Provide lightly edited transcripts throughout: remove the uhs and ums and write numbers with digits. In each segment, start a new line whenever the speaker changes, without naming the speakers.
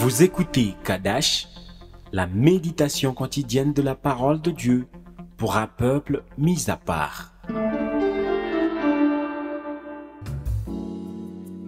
Vous écoutez Kadash, la méditation quotidienne de la parole de Dieu pour un peuple mis à part.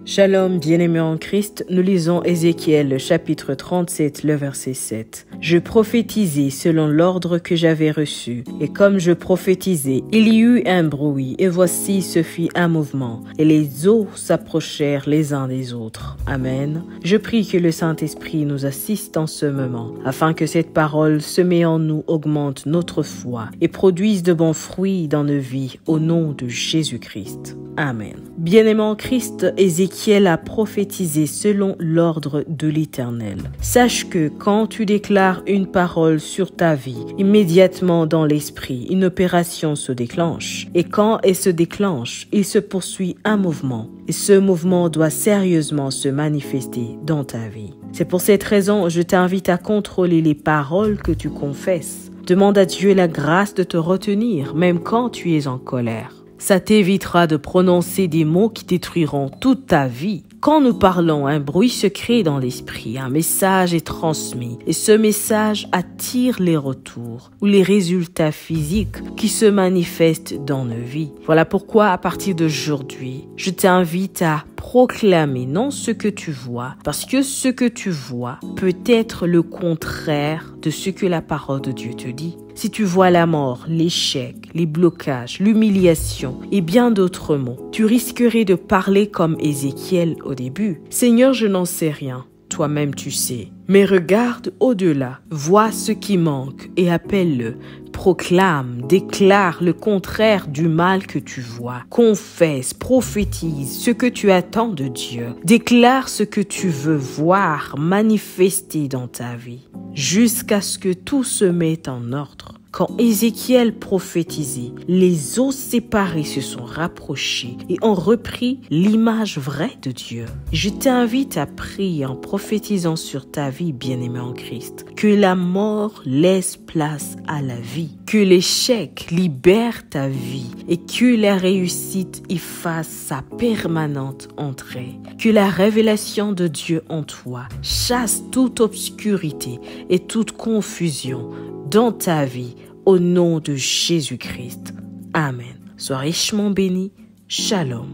Shalom, bien-aimés en Christ, nous lisons Ézéchiel, le chapitre 37, le verset 7. Je prophétisai selon l'ordre que j'avais reçu, et comme je prophétisais, il y eut un bruit, et voici se fit un mouvement, et les eaux s'approchèrent les uns des autres. Amen. Je prie que le Saint-Esprit nous assiste en ce moment, afin que cette parole semée en nous augmente notre foi, et produise de bons fruits dans nos vies, au nom de Jésus-Christ. Amen. Bien-aimés en Christ, Ézéchiel a prophétisé selon l'ordre de l'Éternel. Sache que quand tu déclares une parole sur ta vie, immédiatement dans l'esprit, une opération se déclenche. Et quand elle se déclenche, il se poursuit un mouvement. Et ce mouvement doit sérieusement se manifester dans ta vie. C'est pour cette raison, je t'invite à contrôler les paroles que tu confesses. Demande à Dieu la grâce de te retenir, même quand tu es en colère. Ça t'évitera de prononcer des mots qui détruiront toute ta vie. Quand nous parlons, un bruit se crée dans l'esprit, un message est transmis et ce message attire les retours ou les résultats physiques qui se manifestent dans nos vies. Voilà pourquoi à partir d'aujourd'hui, je t'invite à proclamer non ce que tu vois, parce que ce que tu vois peut être le contraire de ce que la parole de Dieu te dit. Si tu vois la mort, l'échec, les blocages, l'humiliation et bien d'autres mots, tu risquerais de parler comme Ézéchiel au début. Seigneur, je n'en sais rien. Toi-même tu sais. Mais regarde au-delà, vois ce qui manque et appelle-le. Proclame, déclare le contraire du mal que tu vois. Confesse, prophétise ce que tu attends de Dieu. Déclare ce que tu veux voir manifester dans ta vie, jusqu'à ce que tout se mette en ordre. Quand Ézéchiel prophétisait, les eaux séparées se sont rapprochées et ont repris l'image vraie de Dieu. Je t'invite à prier en prophétisant sur ta vie, bien-aimé en Christ, que la mort laisse place à la vie, que l'échec libère ta vie et que la réussite y fasse sa permanente entrée, que la révélation de Dieu en toi chasse toute obscurité et toute confusion dans ta vie, au nom de Jésus-Christ. Amen. Sois richement béni. Shalom.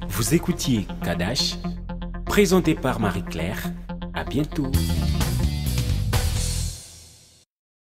Vous écoutiez Kadash, présenté par Marie-Claire. À bientôt.